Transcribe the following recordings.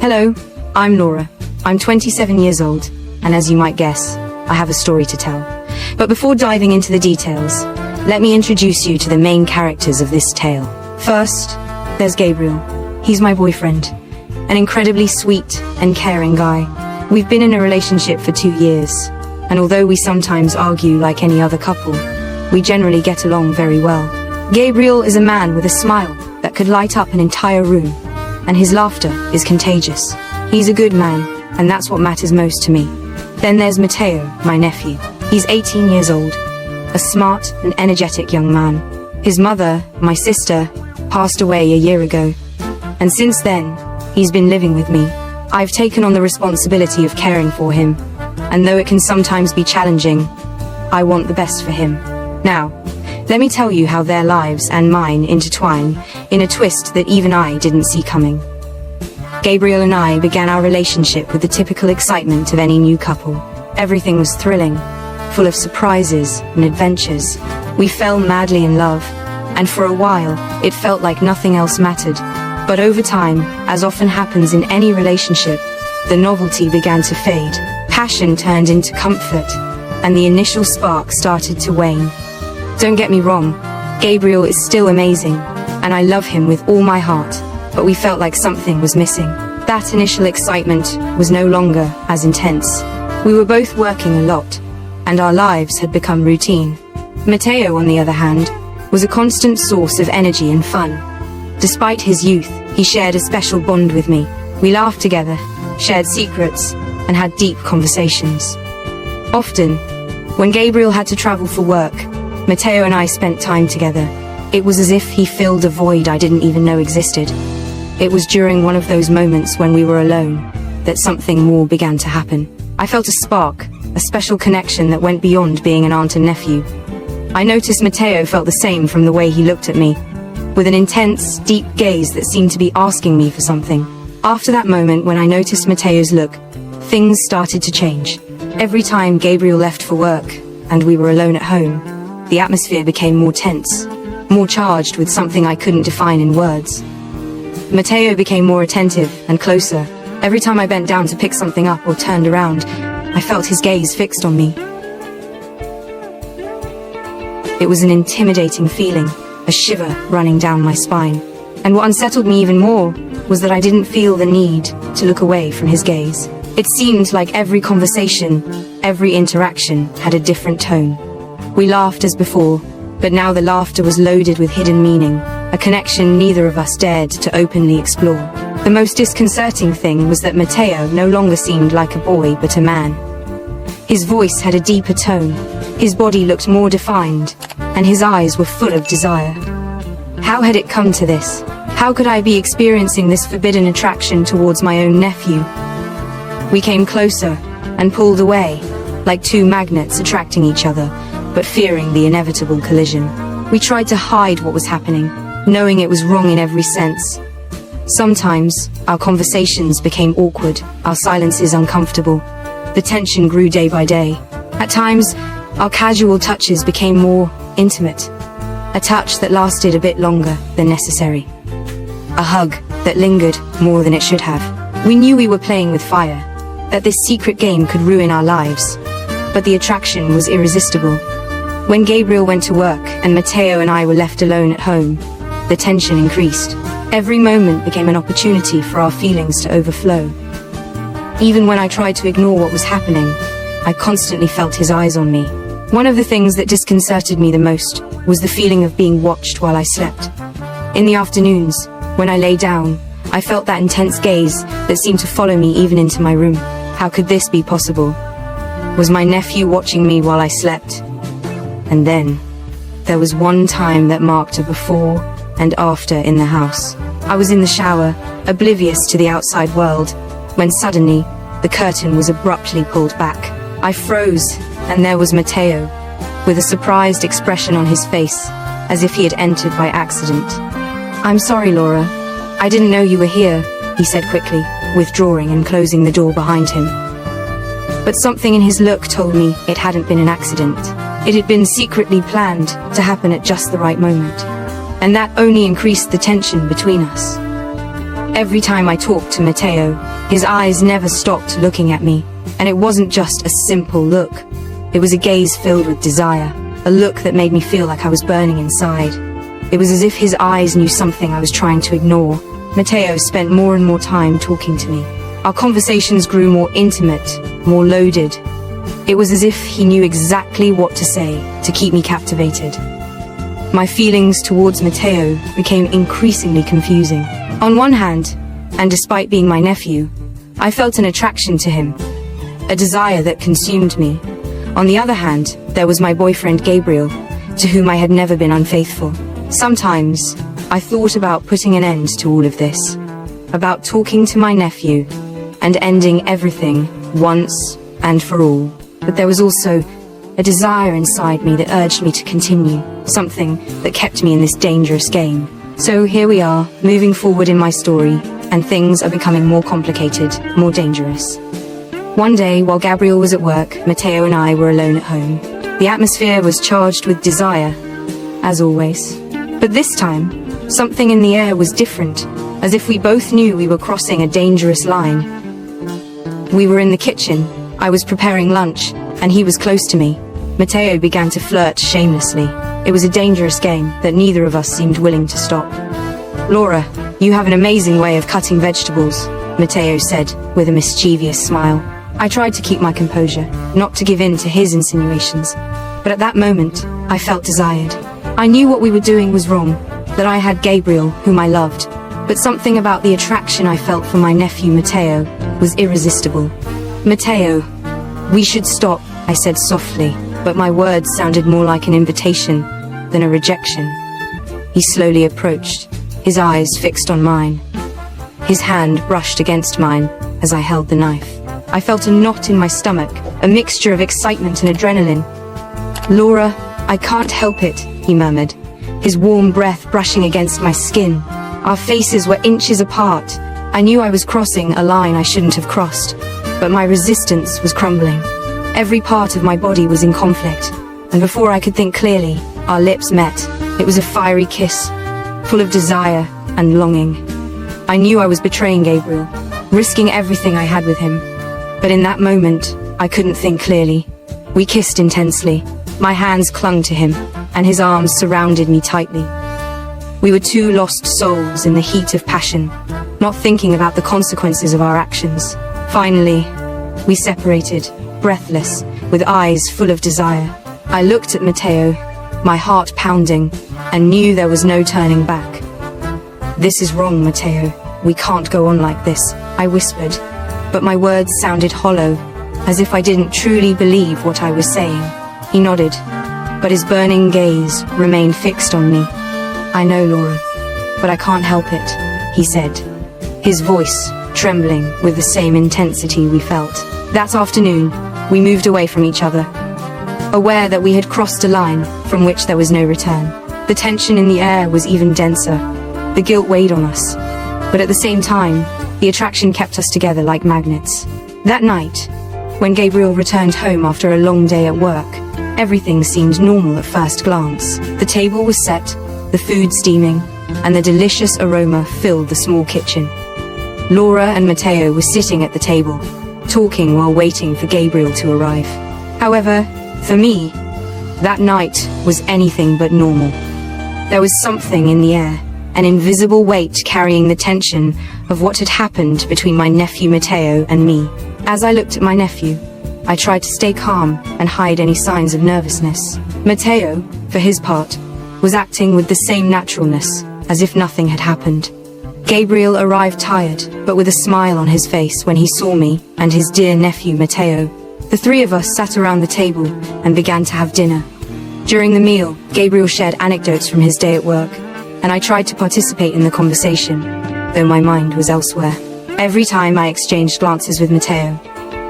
Hello, I'm Laura. I'm 27 years old, and as you might guess, I have a story to tell. But before diving into the details, let me introduce you to the main characters of this tale. First, there's Gabriel. He's my boyfriend, an incredibly sweet and caring guy. We've been in a relationship for 2 years, and although we sometimes argue like any other couple, we generally get along very well. Gabriel is a man with a smile that could light up an entire room, and his laughter is contagious. He's a good man, and that's what matters most to me. Then there's Matteo, my nephew. He's 18 years old, a smart and energetic young man. His mother, my sister, passed away a year ago, and since then, he's been living with me. I've taken on the responsibility of caring for him, and though it can sometimes be challenging, I want the best for him. Now, let me tell you how their lives and mine intertwine in a twist that even I didn't see coming. Gabriel and I began our relationship with the typical excitement of any new couple. Everything was thrilling, full of surprises and adventures. We fell madly in love, and for a while, it felt like nothing else mattered. But over time, as often happens in any relationship, the novelty began to fade. Passion turned into comfort, and the initial spark started to wane. Don't get me wrong, Gabriel is still amazing, and I love him with all my heart, but we felt like something was missing. That initial excitement was no longer as intense. We were both working a lot, and our lives had become routine. Matteo, on the other hand, was a constant source of energy and fun. Despite his youth, he shared a special bond with me. We laughed together, shared secrets, and had deep conversations. Often, when Gabriel had to travel for work, Matteo and I spent time together. It was as if he filled a void I didn't even know existed. It was during one of those moments when we were alone that something more began to happen. I felt a spark, a special connection that went beyond being an aunt and nephew. I noticed Matteo felt the same from the way he looked at me, with an intense, deep gaze that seemed to be asking me for something. After that moment when I noticed Matteo's look, things started to change. Every time Gabriel left for work, and we were alone at home, the atmosphere became more tense, more charged with something I couldn't define in words. Matteo became more attentive and closer. Every time I bent down to pick something up or turned around, I felt his gaze fixed on me. It was an intimidating feeling, a shiver running down my spine. And what unsettled me even more was that I didn't feel the need to look away from his gaze. It seemed like every conversation, every interaction had a different tone. We laughed as before, but now the laughter was loaded with hidden meaning, a connection neither of us dared to openly explore. The most disconcerting thing was that Matteo no longer seemed like a boy but a man. His voice had a deeper tone, his body looked more defined, and his eyes were full of desire. How had it come to this? How could I be experiencing this forbidden attraction towards my own nephew? We came closer and pulled away, like two magnets attracting each other, but fearing the inevitable collision. We tried to hide what was happening, knowing it was wrong in every sense. Sometimes, our conversations became awkward, our silences uncomfortable. The tension grew day by day. At times, our casual touches became more intimate, a touch that lasted a bit longer than necessary. A hug that lingered more than it should have. We knew we were playing with fire, that this secret game could ruin our lives, but the attraction was irresistible. When Gabriel went to work and Matteo and I were left alone at home, the tension increased. Every moment became an opportunity for our feelings to overflow. Even when I tried to ignore what was happening, I constantly felt his eyes on me. One of the things that disconcerted me the most was the feeling of being watched while I slept. In the afternoons, when I lay down, I felt that intense gaze that seemed to follow me even into my room. How could this be possible? Was my nephew watching me while I slept? And then, there was one time that marked a before and after in the house. I was in the shower, oblivious to the outside world, when suddenly, the curtain was abruptly pulled back. I froze, and there was Matteo, with a surprised expression on his face, as if he had entered by accident. "I'm sorry, Laura. I didn't know you were here," he said quickly, withdrawing and closing the door behind him. But something in his look told me it hadn't been an accident. It had been secretly planned to happen at just the right moment, and that only increased the tension between us. Every time I talked to Matteo, his eyes never stopped looking at me, and it wasn't just a simple look. It was a gaze filled with desire, a look that made me feel like I was burning inside. It was as if his eyes knew something I was trying to ignore. Matteo spent more and more time talking to me. Our conversations grew more intimate, more loaded. It was as if he knew exactly what to say to keep me captivated. My feelings towards Matteo became increasingly confusing. On one hand, and despite being my nephew, I felt an attraction to him, a desire that consumed me. On the other hand, there was my boyfriend Gabriel, to whom I had never been unfaithful. Sometimes, I thought about putting an end to all of this, about talking to my nephew, and ending everything once and for all. But there was also a desire inside me that urged me to continue, something that kept me in this dangerous game. So here we are, moving forward in my story, and things are becoming more complicated, more dangerous. One day, while Gabriel was at work, Matteo and I were alone at home. The atmosphere was charged with desire, as always. But this time, something in the air was different, as if we both knew we were crossing a dangerous line. We were in the kitchen, I was preparing lunch, and he was close to me. Matteo began to flirt shamelessly. It was a dangerous game that neither of us seemed willing to stop. "Laura, you have an amazing way of cutting vegetables," Matteo said, with a mischievous smile. I tried to keep my composure, not to give in to his insinuations, but at that moment, I felt desired. I knew what we were doing was wrong, that I had Gabriel, whom I loved, but something about the attraction I felt for my nephew Matteo was irresistible. "Matteo, we should stop," I said softly, but my words sounded more like an invitation than a rejection. He slowly approached, his eyes fixed on mine. His hand brushed against mine as I held the knife. I felt a knot in my stomach, a mixture of excitement and adrenaline. "Laura, I can't help it," he murmured, his warm breath brushing against my skin. Our faces were inches apart. I knew I was crossing a line I shouldn't have crossed, but my resistance was crumbling. Every part of my body was in conflict, and before I could think clearly, our lips met. It was a fiery kiss, full of desire and longing. I knew I was betraying Gabriel, risking everything I had with him. But in that moment, I couldn't think clearly. We kissed intensely. My hands clung to him, and his arms surrounded me tightly. We were two lost souls in the heat of passion, not thinking about the consequences of our actions. Finally, we separated, breathless, with eyes full of desire. I looked at Matteo, my heart pounding, and knew there was no turning back. "This is wrong, Matteo. We can't go on like this," I whispered, but my words sounded hollow, as if I didn't truly believe what I was saying. He nodded, but his burning gaze remained fixed on me. "I know, Laura, but I can't help it," he said, his voice trembling with the same intensity we felt. That afternoon, we moved away from each other, aware that we had crossed a line from which there was no return. The tension in the air was even denser. The guilt weighed on us, but at the same time, the attraction kept us together like magnets. That night, when Gabriel returned home after a long day at work, everything seemed normal at first glance. The table was set, the food steaming, and the delicious aroma filled the small kitchen. Laura and Matteo were sitting at the table, talking while waiting for Gabriel to arrive. However, for me, that night was anything but normal. There was something in the air, an invisible weight carrying the tension of what had happened between my nephew Matteo and me. As I looked at my nephew, I tried to stay calm and hide any signs of nervousness. Matteo, for his part, was acting with the same naturalness, as if nothing had happened. Gabriel arrived tired, but with a smile on his face when he saw me and his dear nephew Matteo. The three of us sat around the table and began to have dinner. During the meal, Gabriel shared anecdotes from his day at work, and I tried to participate in the conversation, though my mind was elsewhere. Every time I exchanged glances with Matteo,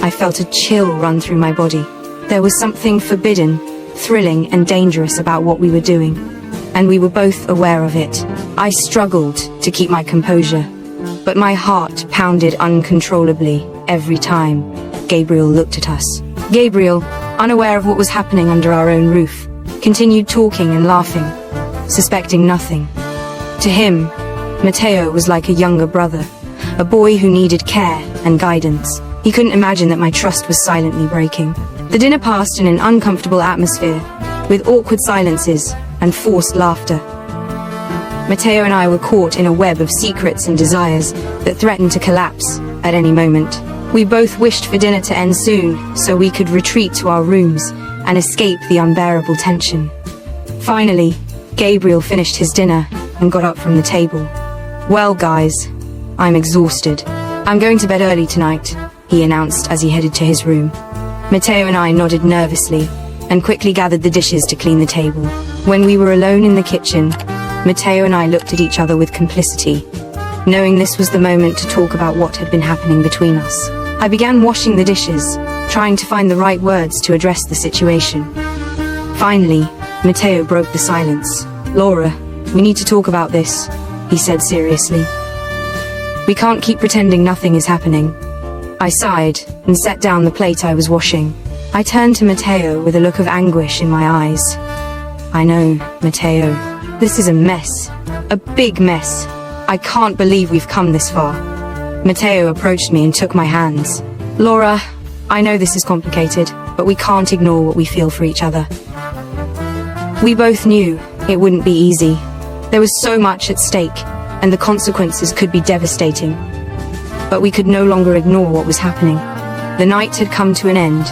I felt a chill run through my body. There was something forbidden, thrilling, and dangerous about what we were doing, and we were both aware of it. I struggled to keep my composure, but my heart pounded uncontrollably every time Gabriel looked at us. Gabriel, unaware of what was happening under our own roof, continued talking and laughing, suspecting nothing. To him, Matteo was like a younger brother, a boy who needed care and guidance. He couldn't imagine that my trust was silently breaking. The dinner passed in an uncomfortable atmosphere, with awkward silences and forced laughter. Matteo and I were caught in a web of secrets and desires that threatened to collapse at any moment. We both wished for dinner to end soon, so we could retreat to our rooms and escape the unbearable tension. Finally, Gabriel finished his dinner and got up from the table. "Well, guys, I'm exhausted. I'm going to bed early tonight," he announced as he headed to his room. Matteo and I nodded nervously and quickly gathered the dishes to clean the table. When we were alone in the kitchen, Matteo and I looked at each other with complicity, knowing this was the moment to talk about what had been happening between us. I began washing the dishes, trying to find the right words to address the situation. Finally, Matteo broke the silence. "Laura, we need to talk about this," he said seriously. "We can't keep pretending nothing is happening." I sighed and set down the plate I was washing. I turned to Matteo with a look of anguish in my eyes. "I know, Matteo. This is a mess. A big mess. I can't believe we've come this far." Matteo approached me and took my hands. "Laura, I know this is complicated, but we can't ignore what we feel for each other." We both knew it wouldn't be easy. There was so much at stake, and the consequences could be devastating. But we could no longer ignore what was happening. The night had come to an end,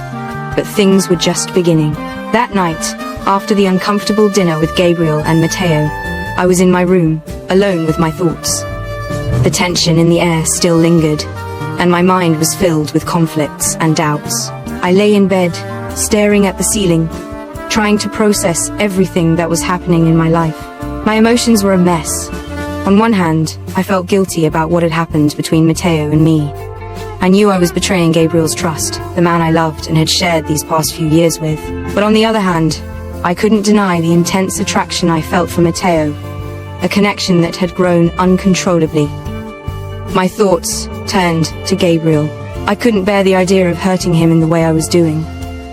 but things were just beginning. That night, after the uncomfortable dinner with Gabriel and Matteo, I was in my room, alone with my thoughts. The tension in the air still lingered, and my mind was filled with conflicts and doubts. I lay in bed, staring at the ceiling, trying to process everything that was happening in my life. My emotions were a mess. On one hand, I felt guilty about what had happened between Matteo and me. I knew I was betraying Gabriel's trust, the man I loved and had shared these past few years with. But on the other hand, I couldn't deny the intense attraction I felt for Matteo, a connection that had grown uncontrollably. My thoughts turned to Gabriel. I couldn't bear the idea of hurting him in the way I was doing.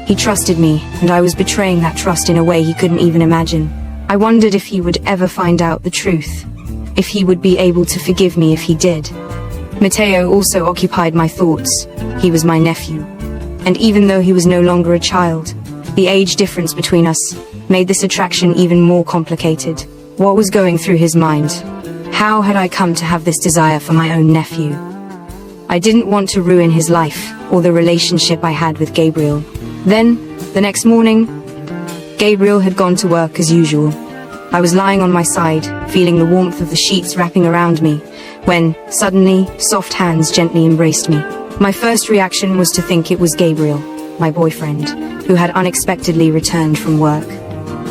He trusted me, and I was betraying that trust in a way he couldn't even imagine. I wondered if he would ever find out the truth, if he would be able to forgive me if he did. Matteo also occupied my thoughts. He was my nephew, and even though he was no longer a child, the age difference between us made this attraction even more complicated. What was going through his mind? How had I come to have this desire for my own nephew? I didn't want to ruin his life or the relationship I had with Gabriel. Then, the next morning, Gabriel had gone to work as usual. I was lying on my side, feeling the warmth of the sheets wrapping around me, when, suddenly, soft hands gently embraced me. My first reaction was to think it was Gabriel, my boyfriend, who had unexpectedly returned from work.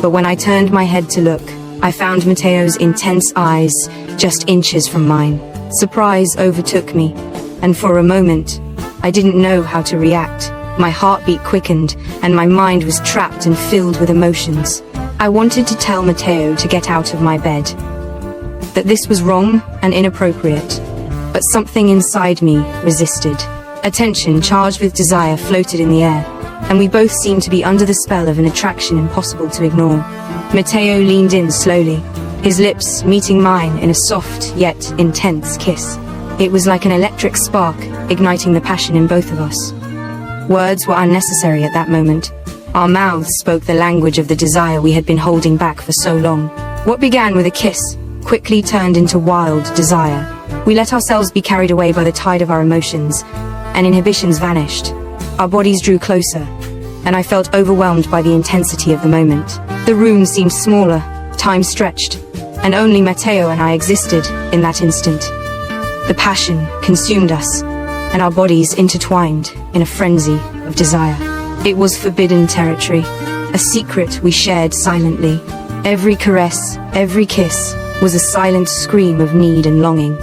But when I turned my head to look, I found Matteo's intense eyes just inches from mine. Surprise overtook me, and for a moment, I didn't know how to react. My heartbeat quickened, and my mind was trapped and filled with emotions. I wanted to tell Matteo to get out of my bed, that this was wrong and inappropriate, but something inside me resisted. A tension charged with desire floated in the air, and we both seemed to be under the spell of an attraction impossible to ignore. Matteo leaned in slowly, his lips meeting mine in a soft yet intense kiss. It was like an electric spark, igniting the passion in both of us. Words were unnecessary at that moment. Our mouths spoke the language of the desire we had been holding back for so long. What began with a kiss quickly turned into wild desire. We let ourselves be carried away by the tide of our emotions, and inhibitions vanished. Our bodies drew closer, and I felt overwhelmed by the intensity of the moment. The room seemed smaller, time stretched, and only Matteo and I existed in that instant. The passion consumed us, and our bodies intertwined in a frenzy of desire. It was forbidden territory, a secret we shared silently. Every caress, every kiss, was a silent scream of need and longing.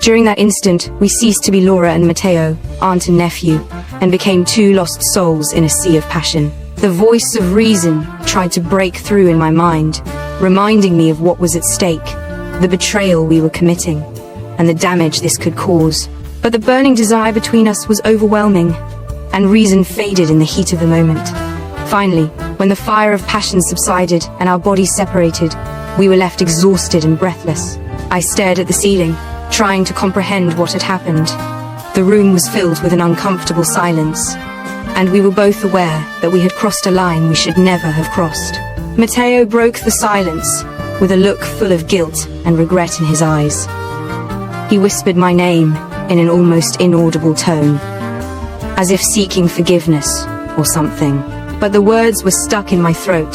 During that instant, we ceased to be Laura and Matteo, aunt and nephew, and became two lost souls in a sea of passion. The voice of reason tried to break through in my mind, reminding me of what was at stake, the betrayal we were committing, and the damage this could cause. But the burning desire between us was overwhelming, and reason faded in the heat of the moment. Finally, when the fire of passion subsided and our bodies separated, we were left exhausted and breathless. I stared at the ceiling, trying to comprehend what had happened. The room was filled with an uncomfortable silence, and we were both aware that we had crossed a line we should never have crossed. Matteo broke the silence with a look full of guilt and regret in his eyes. He whispered my name in an almost inaudible tone, as if seeking forgiveness or something. But the words were stuck in my throat,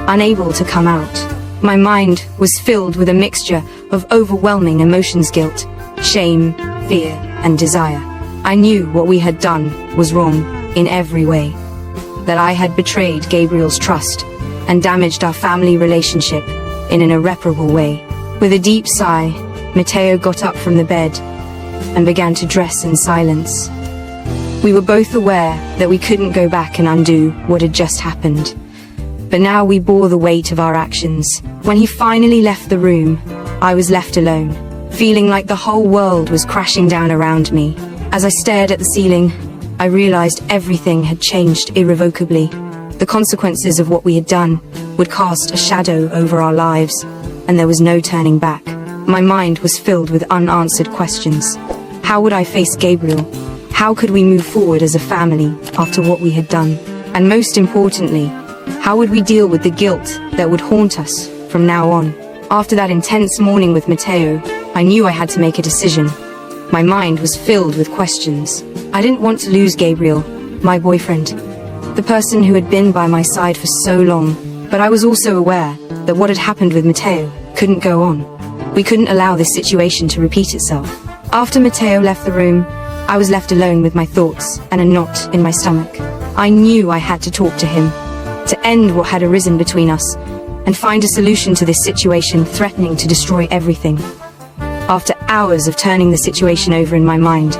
unable to come out. My mind was filled with a mixture of overwhelming emotions: guilt, shame, fear, and desire. I knew what we had done was wrong in every way, that I had betrayed Gabriel's trust and damaged our family relationship in an irreparable way. With a deep sigh, Matteo got up from the bed and began to dress in silence. We were both aware that we couldn't go back and undo what had just happened, but now we bore the weight of our actions. When he finally left the room, I was left alone, feeling like the whole world was crashing down around me. As I stared at the ceiling, I realized everything had changed irrevocably. The consequences of what we had done would cast a shadow over our lives, and there was no turning back. My mind was filled with unanswered questions. How would I face Gabriel? How could we move forward as a family after what we had done? And most importantly, how would we deal with the guilt that would haunt us from now on? After that intense morning with Matteo, I knew I had to make a decision. My mind was filled with questions. I didn't want to lose Gabriel, my boyfriend, the person who had been by my side for so long, but I was also aware that what had happened with Matteo couldn't go on. We couldn't allow this situation to repeat itself. After Matteo left the room, I was left alone with my thoughts and a knot in my stomach. I knew I had to talk to him, to end what had arisen between us, and find a solution to this situation threatening to destroy everything. After hours of turning the situation over in my mind,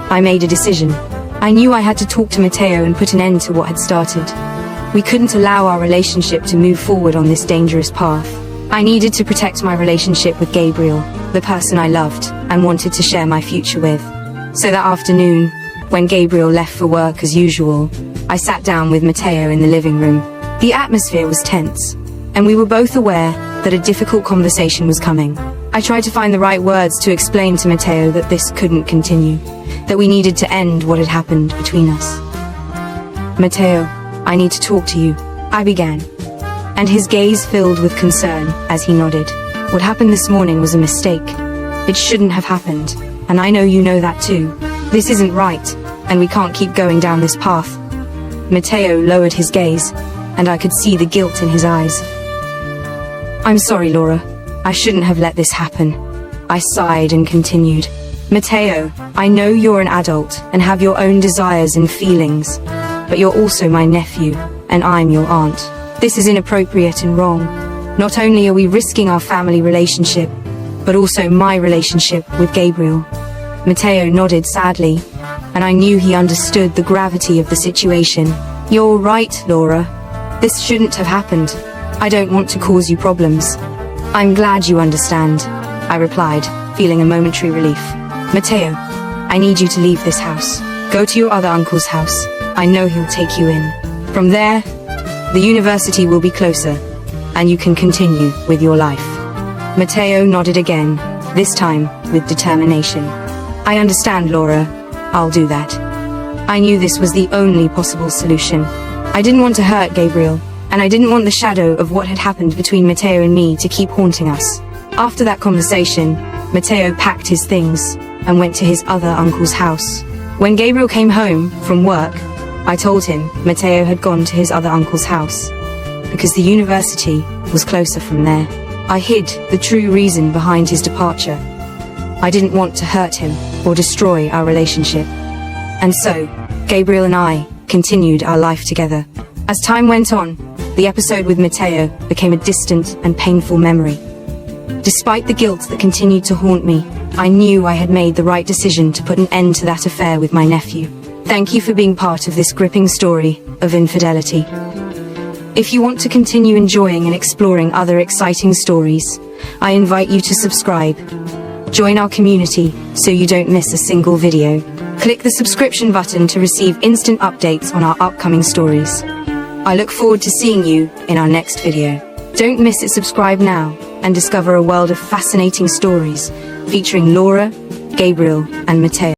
I made a decision. I knew I had to talk to Matteo and put an end to what had started. We couldn't allow our relationship to move forward on this dangerous path. I needed to protect my relationship with Gabriel, the person I loved and wanted to share my future with. So that afternoon, when Gabriel left for work as usual, I sat down with Matteo in the living room. The atmosphere was tense, and we were both aware that a difficult conversation was coming. I tried to find the right words to explain to Matteo that this couldn't continue, that we needed to end what had happened between us. Matteo, I need to talk to you, I began, and his gaze filled with concern as he nodded. What happened this morning was a mistake. It shouldn't have happened, and I know you know that too. This isn't right, and we can't keep going down this path. Matteo lowered his gaze, and I could see the guilt in his eyes. I'm sorry, Laura. I shouldn't have let this happen. I sighed and continued. Matteo, I know you're an adult and have your own desires and feelings, but you're also my nephew, and I'm your aunt. This is inappropriate and wrong. Not only are we risking our family relationship, but also my relationship with Gabriel. Matteo nodded sadly, and I knew he understood the gravity of the situation. You're right, Laura. This shouldn't have happened. I don't want to cause you problems. I'm glad you understand, I replied, feeling a momentary relief. Matteo, I need you to leave this house. Go to your other uncle's house. I know he'll take you in. From there, the university will be closer, and you can continue with your life. Matteo nodded again, this time with determination. I understand, Laura. I'll do that. I knew this was the only possible solution. I didn't want to hurt Gabriel, and I didn't want the shadow of what had happened between Matteo and me to keep haunting us. After that conversation, Matteo packed his things and went to his other uncle's house. When Gabriel came home from work, I told him Matteo had gone to his other uncle's house, because the university was closer from there. I hid the true reason behind his departure. I didn't want to hurt him or destroy our relationship. And so, Gabriel and I continued our life together. As time went on, the episode with Matteo became a distant and painful memory. Despite the guilt that continued to haunt me, I knew I had made the right decision to put an end to that affair with my nephew. Thank you for being part of this gripping story of infidelity. If you want to continue enjoying and exploring other exciting stories, I invite you to subscribe. Join our community so you don't miss a single video. Click the subscription button to receive instant updates on our upcoming stories. I look forward to seeing you in our next video. Don't miss it, subscribe now, and discover a world of fascinating stories featuring Laura, Gabriel, and Mateo.